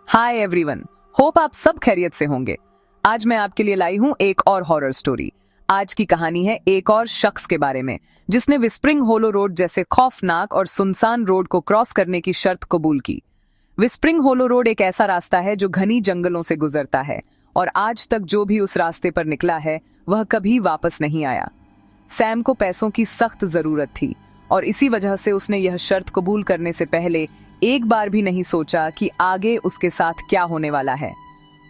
Hi everyone, hope आप सब खैरियत से होंगे। आज मैं आपके लिए लाई हूँ एक और हॉरर स्टोरी। आज की कहानी है एक और शख्स के बारे में जिसने विस्प्रिंग होलो रोड जैसे खौफनाक और सुनसान रोड को क्रॉस करने की शर्त कबूल की। विस्प्रिंग होलो रोड एक ऐसा रास्ता है जो घनी जंगलों से गुजरता है और आज तक जो भी उस रास्ते पर निकला है वह कभी वापस नहीं आया। सैम को पैसों की सख्त जरूरत थी और इसी वजह से उसने यह शर्त कबूल करने से पहले एक बार भी नहीं सोचा कि आगे उसके साथ क्या होने वाला है।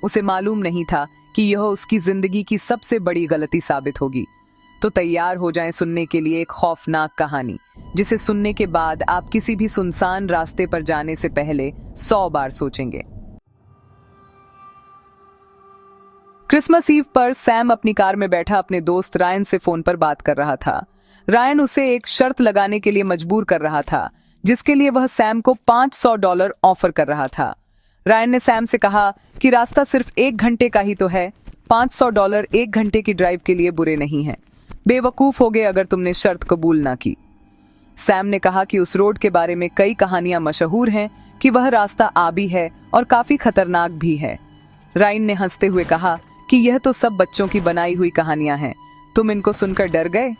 उसे मालूम नहीं था कि यह उसकी जिंदगी की सबसे बड़ी गलती साबित होगी। तो तैयार हो जाएं सुनने के लिए एक खौफनाक कहानी, जिसे सुनने के बाद आप किसी भी सुनसान रास्ते पर जाने से पहले 100 बार सोचेंगे। क्रिसमस ईव पर सैम अपनी कार में बैठा अपने दोस्त रायन से फोन पर बात कर रहा था। रायन उसे एक शर्त लगाने के लिए मजबूर कर रहा था, जिसके लिए वह सैम को $500 ऑफर कर रहा था। रायन ने सैम से कहा कि रास्ता सिर्फ 1 घंटे का ही तो है, $500 1 घंटे की ड्राइव के लिए बुरे नहीं हैं। बेवकूफ हो गए अगर तुमने शर्त कबूल ना की। सैम ने कहा कि उस रोड के बारे में कई कहानियां मशहूर हैं कि वह रास्ता आबी है और काफी खतरनाक भी है। रायन ने हंसते हुए कहा कि यह तो सब बच्चों की बनाई हुई कहानियां हैं, तुम इनको सुनकर डर गए।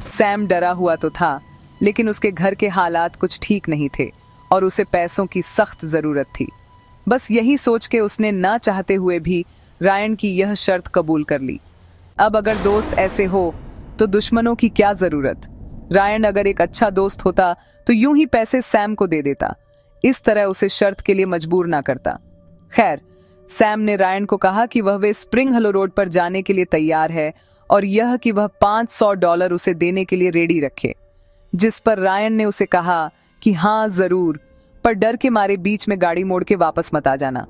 सैम डरा हुआ तो था, लेकिन उसके घर के हालात कुछ ठीक नहीं थे और उसे पैसों की सख्त जरूरत थी। बस यही सोच के उसने ना चाहते हुए भी रायन की यह शर्त कबूल कर ली। अब अगर दोस्त ऐसे हो तो दुश्मनों की क्या जरूरत। रायन अगर एक अच्छा दोस्त होता तो यूं ही पैसे सैम को दे देता, इस तरह उसे शर्त के लिए मजबूर ना करता। खैर, सैम ने रायन को कहा कि वह स्प्रिंग होलो रोड पर जाने के लिए तैयार है और यह कि वह $500 उसे देने के लिए रेडी रखे। जिस पर रायन ने उसे कहा कि हाँ जरूर, पर डर के मारे बीच में गाड़ी मोड़ के वापस मत आ जाना।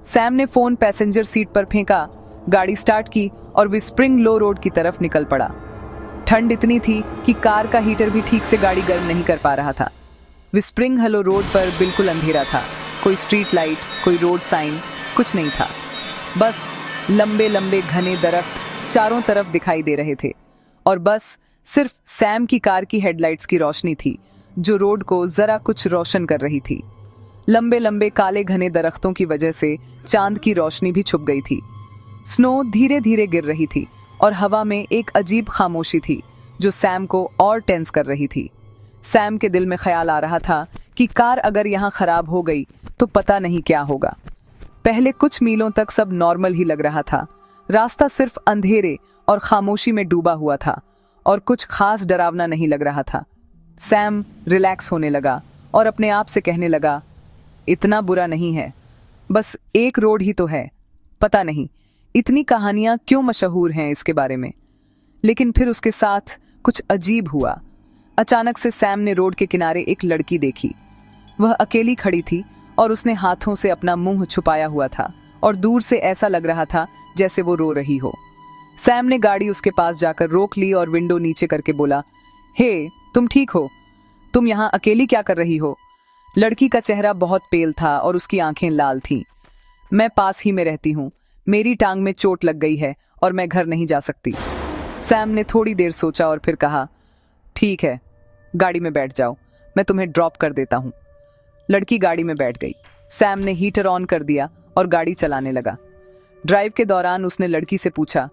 सैम ने फोन पैसेंजर सीट पर फेंका, गाड़ी स्टार्ट की और विस्प्रिंग लो रोड की तरफ निकल पड़ा। ठंड इतनी थी कि कार का हीटर भी ठीक से गाड़ी गर्म नहीं कर पा रहा था। विस्प्रिंग होलो रोड पर बिल्कुल अंधेरा था, कोई स्ट्रीट लाइट, कोई रोड साइन, कुछ नहीं था। बस लंबे लंबे घने दरख्त चारों तरफ दिखाई दे रहे थे और बस सिर्फ सैम की कार की हेडलाइट्स की रोशनी थी जो रोड को जरा कुछ रोशन कर रही थी। लंबे लंबे काले घने दरख्तों की वजह से चांद की रोशनी भी छुप गई थी। स्नो धीरे धीरे गिर रही थी और हवा में एक अजीब खामोशी थी जो सैम को और टेंस कर रही थी। सैम के दिल में ख्याल आ रहा था कि कार अगर यहाँ खराब हो गई तो पता नहीं क्या होगा। पहले कुछ मीलों तक सब नॉर्मल ही लग रहा था। रास्ता सिर्फ अंधेरे और खामोशी में डूबा हुआ था और कुछ खास डरावना नहीं लग रहा था। सैम रिलैक्स होने लगा और अपने आप से कहने लगा, इतना बुरा नहीं है, बस एक रोड ही तो है। पता नहीं इतनी कहानियां क्यों मशहूर हैं इसके बारे में। लेकिन फिर उसके साथ कुछ अजीब हुआ। अचानक से सैम ने रोड के किनारे एक लड़की देखी। वह अकेली खड़ी थी और उसने हाथों से अपना मुंह छुपाया हुआ था और दूर से ऐसा लग रहा था जैसे वो रो रही हो। सैम ने गाड़ी उसके पास जाकर रोक ली और विंडो नीचे करके बोला, हे, तुम ठीक हो? तुम यहाँ अकेली क्या कर रही हो? लड़की का चेहरा बहुत पेल था और उसकी आंखें लाल थीं। मैं पास ही में रहती हूँ, मेरी टांग में चोट लग गई है और मैं घर नहीं जा सकती। सैम ने थोड़ी देर सोचा और फिर कहा, ठीक है, गाड़ी में बैठ जाओ, मैं तुम्हें ड्रॉप कर देता हूँ। लड़की गाड़ी में बैठ गई। सैम ने हीटर ऑन कर दिया और गाड़ी चलाने लगा। ड्राइव के दौरान उसने लड़की से पूछा,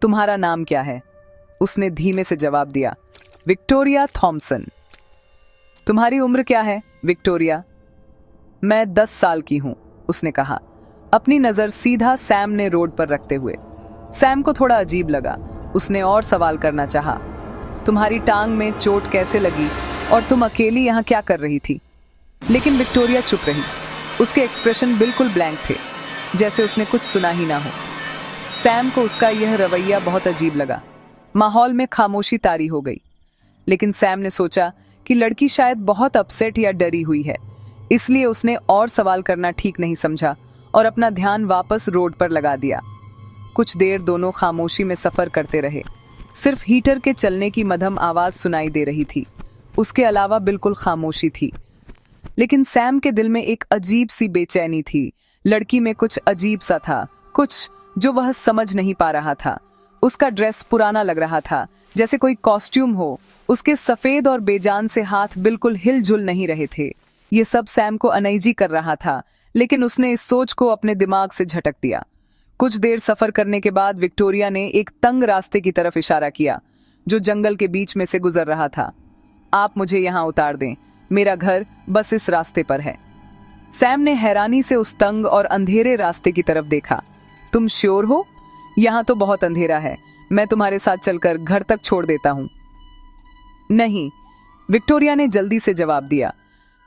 तुम्हारा नाम क्या है? उसने धीमे से जवाब दिया, विक्टोरिया थॉमसन। तुम्हारी उम्र क्या है, विक्टोरिया? मैं 10 साल की हूं, उसने कहा, अपनी नजर सीधा सैम ने रोड पर रखते हुए। सैम को थोड़ा अजीब लगा। उसने और सवाल करना चाहा, तुम्हारी टांग में चोट कैसे लगी और तुम अकेली यहाँ क्या कर रही थी? लेकिन विक्टोरिया चुप रही। उसके एक्सप्रेशन बिल्कुल ब्लैंक थे, जैसे उसने कुछ सुना ही ना हो। सैम को उसका यह रवैया बहुत अजीब लगा। माहौल में खामोशी तारी हो गई। लेकिन सैम ने सोचा कि लड़की शायद बहुत अपसेट या डरी हुई है, इसलिए उसने और सवाल करना ठीक नहीं समझा और अपना ध्यान वापस रोड पर लगा दिया। कुछ देर दोनों खामोशी में सफर करते रहे। सिर्फ हीटर के चलने की मध्यम आवाज सुनाई दे रही थी, उसके अलावा बिल्कुल खामोशी थी। लेकिन सैम के दिल में एक अजीब सी बेचैनी थी। लड़की में कुछ अजीब सा था, कुछ जो वह समझ नहीं पा रहा था। उसका ड्रेस पुराना लग रहा था, जैसे कोई कॉस्ट्यूम हो। उसके सफेद और बेजान से हाथ बिल्कुल हिलजुल नहीं रहे थे। ये सब सैम को अनईजी कर रहा था, लेकिन उसने इस सोच को अपने दिमाग से झटक दिया। कुछ देर सफर करने के बाद विक्टोरिया ने एक तंग रास्ते की तरफ इशारा किया जो जंगल के बीच में से गुजर रहा था। आप मुझे यहाँ उतार दें, मेरा घर बस इस रास्ते पर है। सैम ने हैरानी से उस तंग और अंधेरे रास्ते की तरफ देखा। तुम श्योर हो? यहाँ तो बहुत अंधेरा है, मैं तुम्हारे साथ चलकर घर तक छोड़ देता हूँ। नहीं, विक्टोरिया ने जल्दी से जवाब दिया,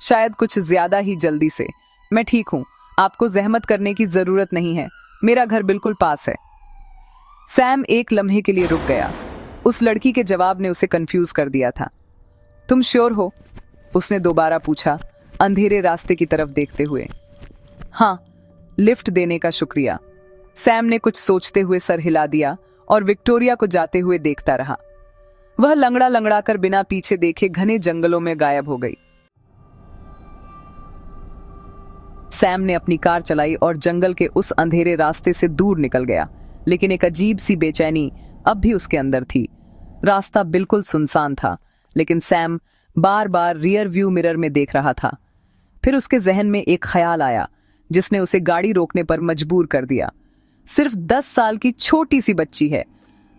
शायद कुछ ज्यादा ही जल्दी से। मैं ठीक हूं, आपको जहमत करने की जरूरत नहीं है, मेरा घर बिल्कुल पास है। सैम एक लम्हे के लिए रुक गया। उस लड़की के जवाब ने उसे कंफ्यूज कर दिया था। तुम श्योर हो? उसने दोबारा पूछा, अंधेरे रास्ते की तरफ देखते हुए। हाँ, लिफ्ट देने का शुक्रिया। सैम ने कुछ सोचते हुए सर हिला दिया और विक्टोरिया को जाते हुए देखता रहा। वह लंगड़ा लंगड़ा कर बिना पीछे देखे घने जंगलों में गायब हो गई। सैम ने अपनी कार चलाई और जंगल के उस अंधेरे रास्ते से दूर निकल गया, लेकिन एक अजीब सी बेचैनी अब भी उसके अंदर थी। रास्ता बिल्कुल सुनसान था, लेकिन सैम बार बार रियर व्यू मिरर में देख रहा था। फिर उसके जहन में एक ख्याल आया जिसने उसे गाड़ी रोकने पर मजबूर कर दिया। सिर्फ 10 साल की छोटी सी बच्ची है,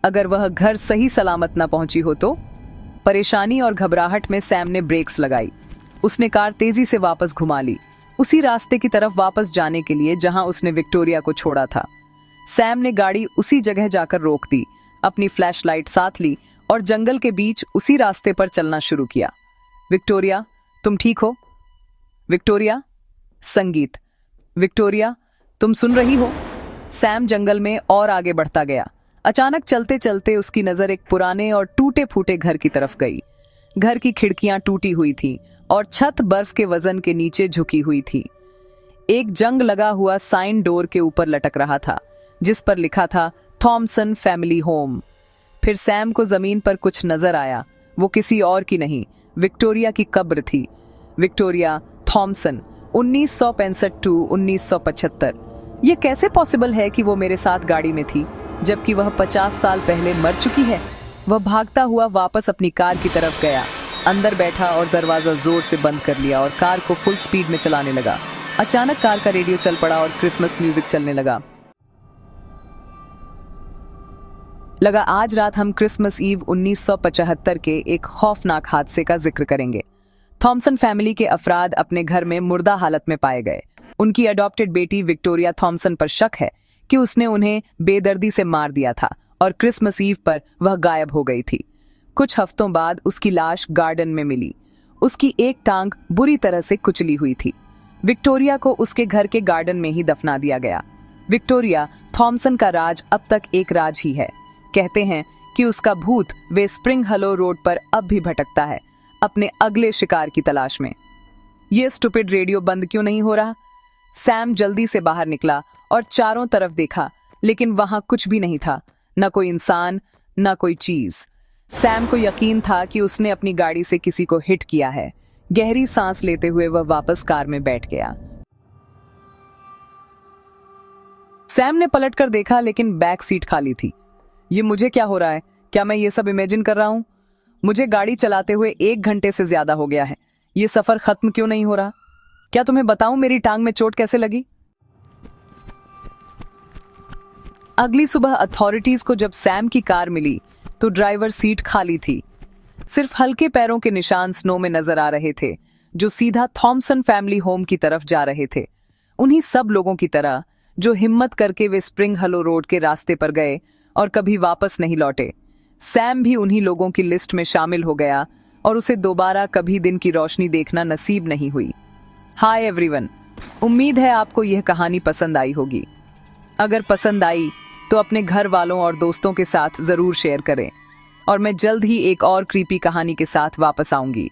अगर वह घर सही सलामत न पहुंची हो तो? परेशानी और घबराहट में सैम ने ब्रेक्स लगाई। उसने कार तेजी से वापस घुमा ली, उसी रास्ते की तरफ वापस जाने के लिए जहां उसने विक्टोरिया को छोड़ा था। सैम ने गाड़ी उसी जगह जाकर रोक दी, अपनी फ्लैशलाइट साथ ली और जंगल के बीच उसी रास्ते पर चलना शुरू किया। विक्टोरिया, तुम ठीक हो? विक्टोरिया? संगीत। विक्टोरिया, तुम सुन रही हो? सैम जंगल में और आगे बढ़ता गया। अचानक चलते चलते उसकी नजर एक पुराने और टूटे फूटे घर की तरफ गई। घर की खिड़कियां टूटी हुई थी और छत बर्फ के वजन के नीचे झुकी हुई थी। एक जंग लगा हुआ साइन डोर के ऊपर लटक रहा था जिस पर लिखा था थॉमसन फैमिली होम। फिर सैम को जमीन पर कुछ नजर आया। वो किसी और की नहीं, विक्टोरिया की कब्र थी। Victoria Thomson, 1965 to 1975। ये कैसे पॉसिबल है कि वो मेरे साथ गाड़ी में थी जबकि वह 50 साल पहले मर चुकी है? वह भागता हुआ वापस अपनी कार की तरफ गया, अंदर बैठा और दरवाजा जोर से बंद कर लिया और कार को फुल स्पीड में चलाने लगा। अचानक कार का रेडियो चल पड़ा और क्रिसमस म्यूजिक चलने लगा। आज रात हम क्रिसमस ईव 1975 के एक खौफनाक हादसे का जिक्र करेंगे। थॉमसन फैमिली के अफराद अपने घर में मुर्दा हालत में पाए गए। उनकी अडॉप्टेड बेटी विक्टोरिया थॉमसन पर शक है कि उसने उन्हें बेदर्दी से मार दिया था और क्रिसमस ईव पर वह गायब हो गई थी। कुछ हफ्तों बाद उसकी लाश गार्डन में मिली। उसकी एक टांग बुरी तरह से कुचली हुई थी। विक्टोरिया को उसके घर के गार्डन में ही दफना दिया गया। विक्टोरिया थॉमसन का राज अब तक एक राज ही है। कहते हैं कि उसका भूत वे स्प्रिंग हलो रोड पर अब भी भटकता है, अपने अगले शिकार की तलाश में। ये स्टूपिड रेडियो बंद क्यों नहीं हो रहा? सैम जल्दी से बाहर निकला और चारों तरफ देखा, लेकिन वहां कुछ भी नहीं था, न कोई इंसान, न कोई चीज। सैम को यकीन था कि उसने अपनी गाड़ी से किसी को हिट किया है। गहरी सांस लेते हुए वह वापस कार में बैठ गया। सैम ने पलटकर देखा, लेकिन बैक सीट खाली थी। ये मुझे क्या हो रहा है? क्या मैं ये सब इमेजिन कर रहा हूं? मुझे गाड़ी चलाते हुए 1 घंटे से ज्यादा हो गया है। ये सफर खत्म क्यों नहीं हो रहा? क्या तुम्हें बताऊं मेरी टांग में चोट कैसे लगी? अगली सुबह अथॉरिटीज को जब सैम की कार मिली तो ड्राइवर सीट खाली थी। सिर्फ हल्के पैरों के निशान स्नो में नजर आ रहे थे जो सीधा थॉमसन फैमिली होम की तरफ जा रहे थे। उन्हीं सब लोगों की तरह जो हिम्मत करके वे स्प्रिंग हलो रोड के रास्ते पर गए और कभी वापस नहीं लौटे। सैम भी उन्हीं लोगों की लिस्ट में शामिल हो गया और उसे दोबारा कभी दिन की रोशनी देखना नसीब नहीं हुई। हाय एवरीवन, उम्मीद है आपको यह कहानी पसंद आई होगी। अगर पसंद आई तो अपने घर वालों और दोस्तों के साथ जरूर शेयर करें और मैं जल्द ही एक और क्रीपी कहानी के साथ वापस आऊंगी।